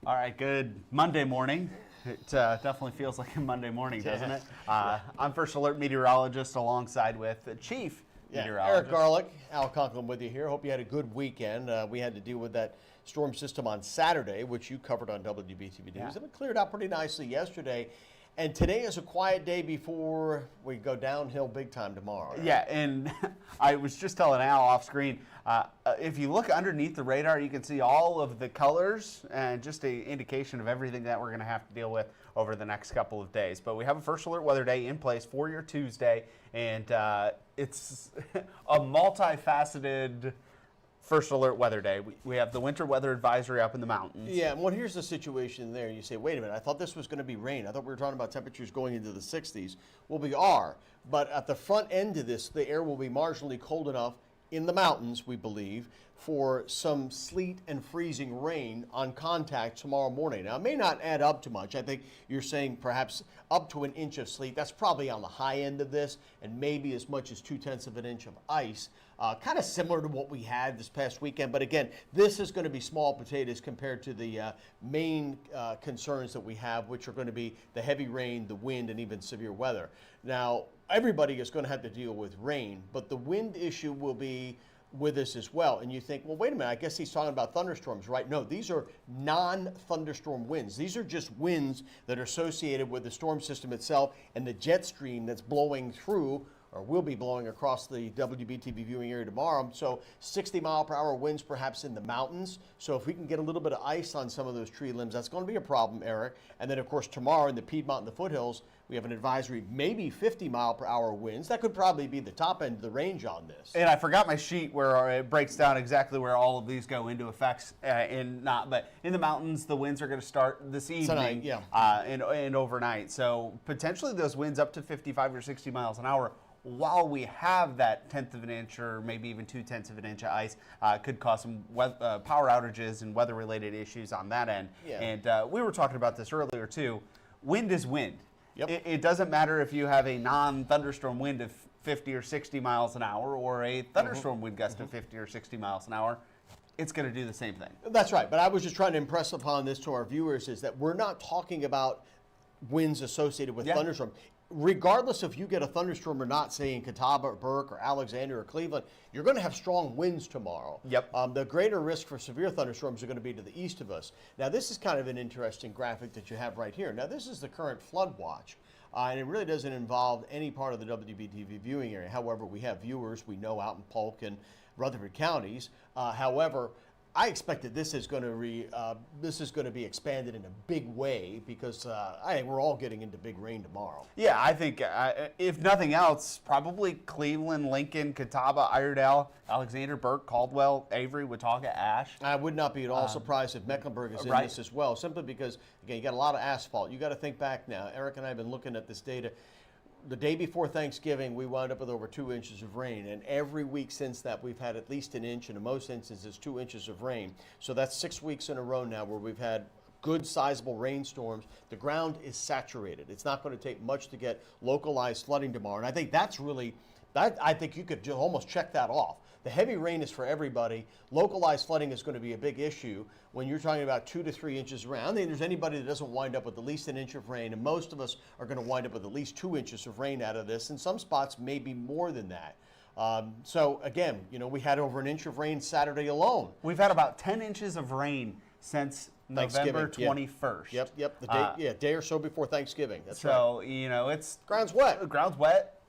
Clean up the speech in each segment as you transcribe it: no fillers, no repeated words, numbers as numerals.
All right, good Monday morning. It definitely feels like a Monday morning, doesn't it? I'm First Alert Meteorologist alongside with the Chief Meteorologist. Eric Garlick, Al Conklin with you here. Hope you had a good weekend. We had to deal with that storm system on Saturday, which you covered on WBTV News. It cleared out pretty nicely yesterday. And today is a quiet day before we go downhill big time tomorrow. Yeah, and I was just telling Al off screen, if you look underneath the radar, you can see all of the colors and just an indication of everything that we're going to have to deal with over the next couple of days. But we have a First Alert Weather Day in place for your Tuesday, and it's a multifaceted First Alert Weather Day. We have the winter weather advisory up in the mountains. Yeah, well, here's the situation there. You say, wait a minute, I thought this was going to be rain. I thought we were talking about temperatures going into the 60s. Well, we are, but at the front end of this, the air will be marginally cold enough in the mountains, we believe, for some sleet and freezing rain on contact tomorrow morning. Now, it may not add up to much. I think you're saying perhaps up to an inch of sleet. That's probably on the high end of this, and maybe as much as 0.2 of an inch of ice. Kind of similar to what we had this past weekend. But again, this is going to be small potatoes compared to the main concerns that we have, which are going to be the heavy rain, the wind, and even severe weather. Now, everybody is going to have to deal with rain, but the wind issue will be with us as well. And you think, well, wait a minute, I guess he's talking about thunderstorms, right? No, these are non-thunderstorm winds. These are just winds that are associated with the storm system itself and the jet stream that's blowing through or will be blowing across the WBTV viewing area tomorrow. So 60-mile-per-hour winds perhaps in the mountains. So if we can get a little bit of ice on some of those tree limbs, that's going to be a problem, Eric. And then, of course, tomorrow in the Piedmont and the foothills, we have an advisory, maybe 50-mile-per-hour winds. That could probably be the top end of the range on this. And I forgot my sheet where it breaks down exactly where all of these go into effects. But in the mountains, the winds are going to start this evening tonight, yeah. and overnight. So potentially those winds up to 55 or 60 miles an hour. While we have that 1/10 of an inch or maybe even 2/10 of an inch of ice, could cause some power outages and weather-related issues on that end. Yeah. And we were talking about this earlier too. Wind is wind. Yep. It doesn't matter if you have a non-thunderstorm wind of 50 or 60 miles an hour or a thunderstorm wind gust of 50 or 60 miles an hour. It's going to do the same thing. That's right. But I was just trying to impress upon this to our viewers is that we're not talking about winds associated with thunderstorm. Regardless if you get a thunderstorm or not, say in Catawba or Burke or Alexander or Cleveland, you're going to have strong winds tomorrow. Yep. The greater risk for severe thunderstorms are going to be to the east of us. Now, this is kind of an interesting graphic that you have right here. Now, this is the current flood watch. And it really doesn't involve any part of the WBTV viewing area. However, we have viewers we know out in Polk and Rutherford counties. However, I expect that this is going to be expanded in a big way because I think we're all getting into big rain tomorrow. Yeah, I think if nothing else, probably Cleveland, Lincoln, Catawba, Iredell, Alexander, Burke, Caldwell, Avery, Watauga, Ash. I would not be at all surprised if Mecklenburg is in this as well, simply because, again, you got a lot of asphalt. You got to think back now. Eric and I have been looking at this data. The day before Thanksgiving, we wound up with over 2 inches of rain, and every week since that, we've had at least an inch, and in most instances, 2 inches of rain. So that's 6 weeks in a row now where we've had good sizable rainstorms. The ground is saturated. It's not going to take much to get localized flooding tomorrow, and I think that's really, I think you could almost check that off. The heavy rain is for everybody. Localized flooding is going to be a big issue when you're talking about 2 to 3 inches of rain. I don't think there's anybody that doesn't wind up with at least an inch of rain, and most of us are going to wind up with at least 2 inches of rain out of this. In some spots, maybe more than that. So again, we had over an inch of rain Saturday alone. We've had about 10 inches of rain since November 21st. Yep. The day or so before Thanksgiving. That's right. So it's ground's wet. Ground's wet.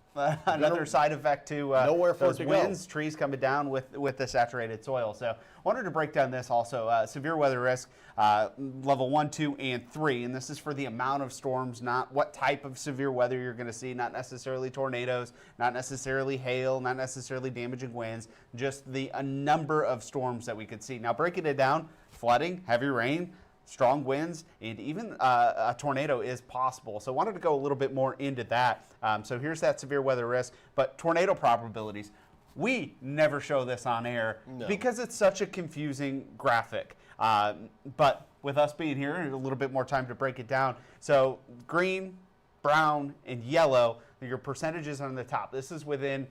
Another side effect to nowhere for those it to winds, go. Trees coming down with the saturated soil. So wanted to break down this also. Severe weather risk, level 1, 2, and 3. And this is for the amount of storms, not what type of severe weather you're going to see, not necessarily tornadoes, not necessarily hail, not necessarily damaging winds, just the number of storms that we could see. Now breaking it down, flooding, heavy rain, strong winds, and even a tornado is possible. So I wanted to go a little bit more into that. So here's that severe weather risk, but tornado probabilities. We never show this on air because it's such a confusing graphic. But with us being here, a little bit more time to break it down. So green, brown, and yellow, your percentages on the top. This is within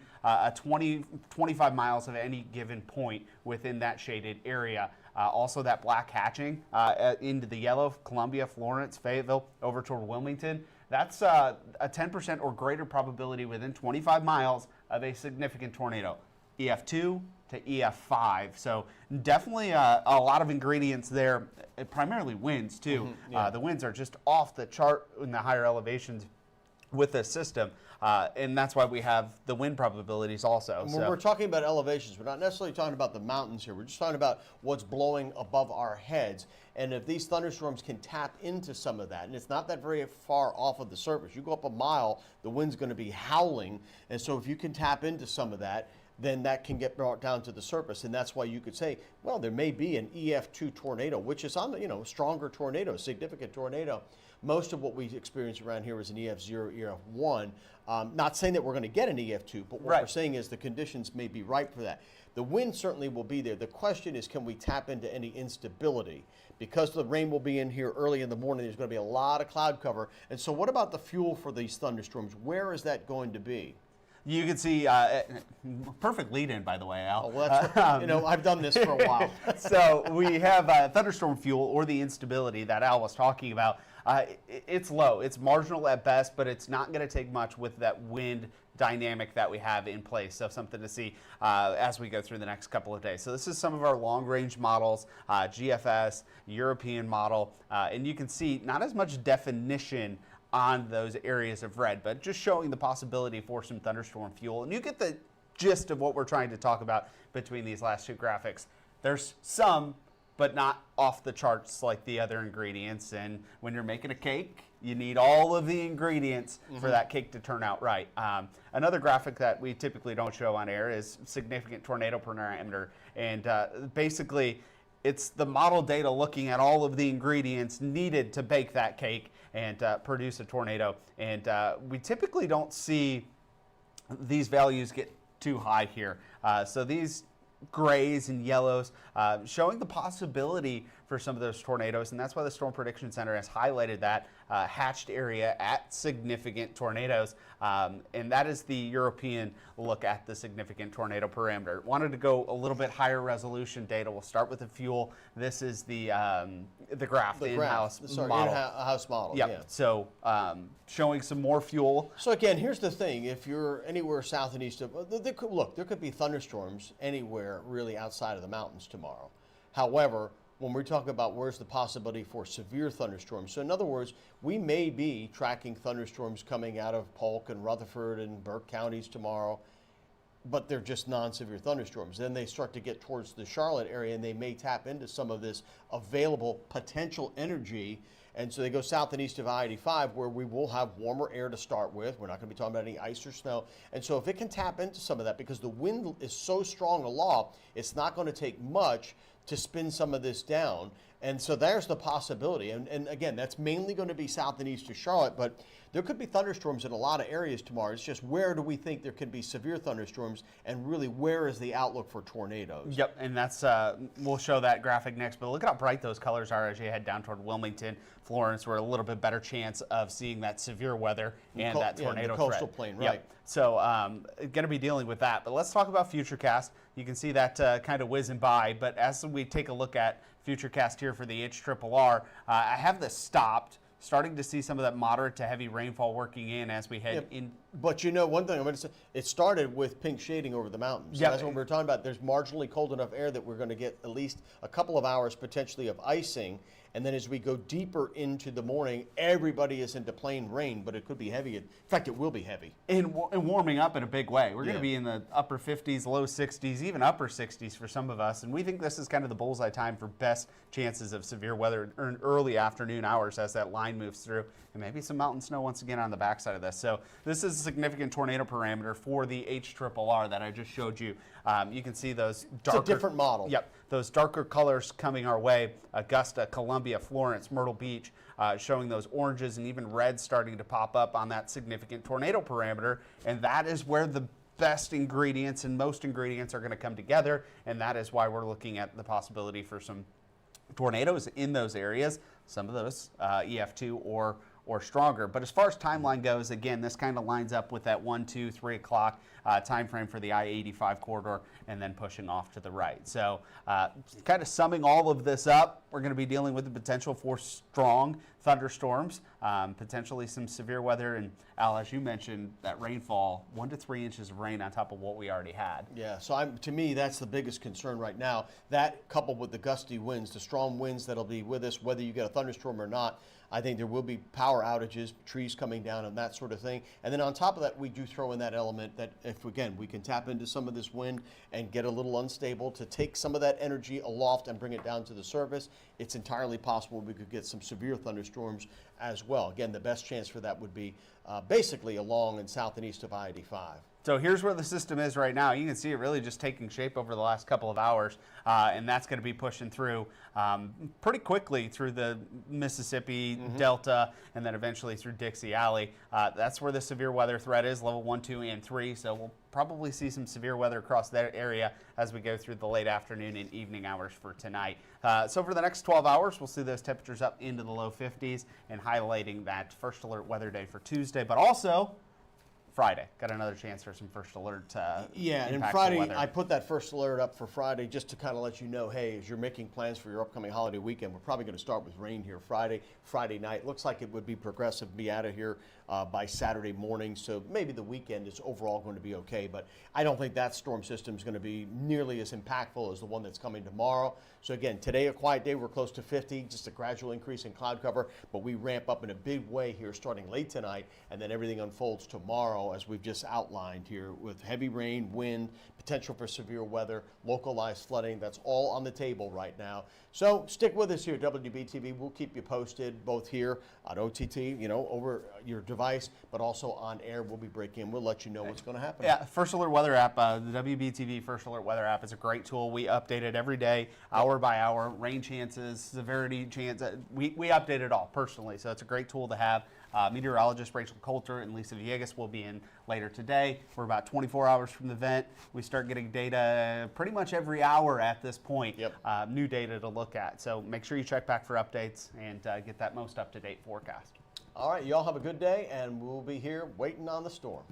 25 miles of any given point within that shaded area. Also that black hatching into the yellow, Columbia, Florence, Fayetteville, over toward Wilmington. That's a 10% or greater probability within 25 miles of a significant tornado. EF2 to EF5. So definitely a lot of ingredients there, primarily winds too. The winds are just off the chart in the higher elevations with this system. And that's why we have the wind probabilities also. When we're talking about elevations, we're not necessarily talking about the mountains here. We're just talking about what's blowing above our heads. And if these thunderstorms can tap into some of that, and it's not that very far off of the surface. You go up a mile, the wind's going to be howling. And so if you can tap into some of that, then that can get brought down to the surface. And that's why you could say, well, there may be an EF2 tornado, which is on the, stronger tornado, significant tornado. Most of what we experience around here is an EF0, EF1. Not saying that we're going to get an EF2, but what we're saying is the conditions may be ripe for that. The wind certainly will be there. The question is, can we tap into any instability? Because the rain will be in here early in the morning, there's going to be a lot of cloud cover. And so what about the fuel for these thunderstorms? Where is that going to be? You can see, perfect lead-in, by the way, Al. Oh, well, that's, I've done this for a while. So we have thunderstorm fuel, or the instability that Al was talking about. It's low. It's marginal at best, but it's not going to take much with that wind dynamic that we have in place. So something to see as we go through the next couple of days. So this is some of our long-range models, GFS, European model, and you can see not as much definition on those areas of red, but just showing the possibility for some thunderstorm fuel. And you get the gist of what we're trying to talk about between these last two graphics. There's some, but not off the charts like the other ingredients. And when you're making a cake, you need all of the ingredients for that cake to turn out right. Another graphic that we typically don't show on air is significant tornado parameter. And basically, it's the model data looking at all of the ingredients needed to bake that cake and produce a tornado. And we typically don't see these values get too high here. So these grays and yellows showing the possibility for some of those tornadoes, and that's why the Storm Prediction Center has highlighted that hatched area at significant tornadoes, and that is the European look at the significant tornado parameter. Wanted to go a little bit higher resolution data. We'll start with the fuel. This is the graph, the in-house model. In-house model. Yep. Yeah. So showing some more fuel. So again, here's the thing: if you're anywhere south and east of, there could be thunderstorms anywhere really outside of the mountains tomorrow. However, when we talk about where's the possibility for severe thunderstorms, so in other words, we may be tracking thunderstorms coming out of Polk and Rutherford and Burke counties tomorrow, but they're just non-severe thunderstorms. Then they start to get towards the Charlotte area, and they may tap into some of this available potential energy. And so they go south and east of I-85, where we will have warmer air to start with. We're not going to be talking about any ice or snow. And so if it can tap into some of that, because the wind is so strong aloft, it's not going to take much to spin some of this down. And so there's the possibility. And again, that's mainly going to be south and east of Charlotte, but there could be thunderstorms in a lot of areas tomorrow. It's just where do we think there could be severe thunderstorms, and really where is the outlook for tornadoes? Yep, and that's we'll show that graphic next, but look at how bright those colors are as you head down toward Wilmington, Florence. We're a little bit better chance of seeing that severe weather and that tornado the coastal threat. plain, right. Yep. So going to be dealing with that, but let's talk about Futurecast. You can see that kind of whizzing by, but as we take a look at Futurecast here for the HRRR, I have this stopped. Starting to see some of that moderate to heavy rainfall working in as we head in. But one thing I'm going to say, it started with pink shading over the mountains. So that's what we're talking about. There's marginally cold enough air that we're going to get at least a couple of hours potentially of icing. And then as we go deeper into the morning, everybody is into plain rain, but it could be heavy. In fact, it will be heavy. And warming up in a big way. We're going to be in the upper 50s, low 60s, even upper 60s for some of us. And we think this is kind of the bullseye time for best chances of severe weather in early afternoon hours as that line moves through. And maybe some mountain snow once again on the backside of this. So this is a significant tornado parameter for the HRRR that I just showed you. You can see those darker. It's a different model. Yep. Those darker colors coming our way. Augusta, Columbia, Florence, Myrtle Beach, showing those oranges and even reds starting to pop up on that significant tornado parameter. And that is where the best ingredients and most ingredients are going to come together. And that is why we're looking at the possibility for some tornadoes in those areas. Some of those EF2 or or stronger. But as far as timeline goes, again, this kind of lines up with that 1, 2, 3 o'clock time frame for the I-85 corridor, and then pushing off to the right. So kind of summing all of this up, we're going to be dealing with the potential for strong thunderstorms, potentially some severe weather, and Al, as you mentioned, that rainfall, 1 to 3 inches of rain on top of what we already had. Yeah, so to me, that's the biggest concern right now. That coupled with the gusty winds, the strong winds that'll be with us, whether you get a thunderstorm or not, I think there will be power outages, trees coming down and that sort of thing. And then on top of that, we do throw in that element that if, again, we can tap into some of this wind and get a little unstable to take some of that energy aloft and bring it down to the surface, it's entirely possible we could get some severe thunderstorms as well. Again, the best chance for that would be basically along and south and east of I-85. So here's where the system is right now. You can see it really just taking shape over the last couple of hours, and that's going to be pushing through pretty quickly through the Mississippi Delta and then eventually through Dixie Alley. That's where the severe weather threat is, level 1, 2, and 3. So we'll probably see some severe weather across that area as we go through the late afternoon and evening hours for tonight. So for the next 12 hours, we'll see those temperatures up into the low 50s and highlighting that first alert weather day for Tuesday, but also Friday. Got another chance for some first alert. Yeah, and Friday, I put that first alert up for Friday just to kind of let you know, hey, as you're making plans for your upcoming holiday weekend, we're probably going to start with rain here Friday night. Looks like it would be progressive, be out of here by Saturday morning, so maybe the weekend is overall going to be okay, but I don't think that storm system is going to be nearly as impactful as the one that's coming tomorrow. So again, today a quiet day, we're close to 50, just a gradual increase in cloud cover, but we ramp up in a big way here starting late tonight, and then everything unfolds tomorrow as we've just outlined here with heavy rain, wind, potential for severe weather, localized flooding. That's all on the table right now. So stick with us here at WBTV. We'll keep you posted both here on OTT, over your device, but also on air. We'll be breaking in. We'll let you know what's going to happen. Yeah, First Alert Weather app, the WBTV First Alert Weather app is a great tool. We update it every day, hour by hour, rain chances, severity chance. We update it all personally, so it's a great tool to have. Meteorologist Rachel Coulter and Lisa Villegas will be in later today. We're about 24 hours from the event. We start getting data pretty much every hour at this point, new data to look at. So make sure you check back for updates and get that most up-to-date forecast. All right, y'all have a good day, and we'll be here waiting on the storm.